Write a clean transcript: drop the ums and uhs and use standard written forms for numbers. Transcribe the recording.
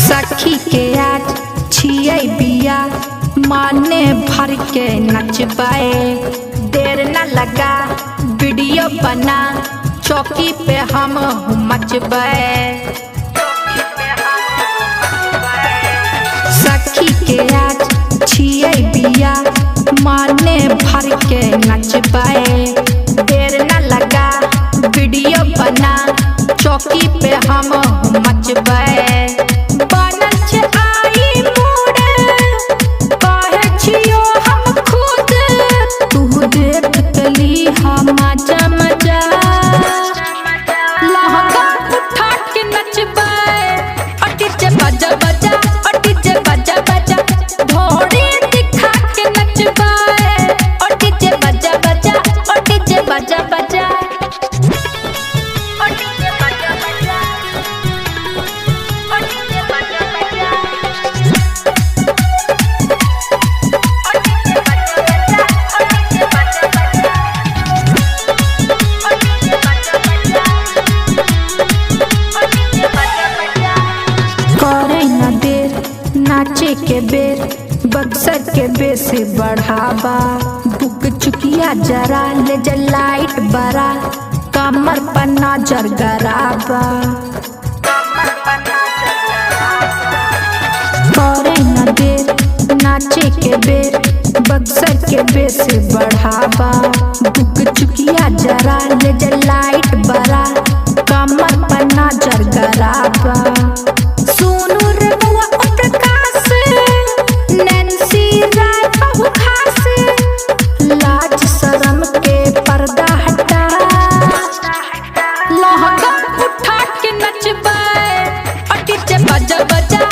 सखी के आज छियै बिया माने भर के नचबाए, देर न लगा वीडियो बना चौकी पे हम मचबाए। सखी के आज छियै बिया माने भर के नचबाए, देर न लगा वीडियो बना चौकी पे हम मचबाए। नाचे के बेर बक्सर के बेस बढ़ावा, बुक चुकिया जरा ले जा लाइट बरा, कमर पर नजर गराबा। करे न देर नाचे के बेर बक्सर के बेस बढ़ावा, बुक चुकिया जरा ले जा लाइट बरा, कमर पर नजर गराबा। सोनू रे बुआ लाज शरम के पर्दा हटा, लहंगा उठा के नचबाए, अटी जे बजा बजा।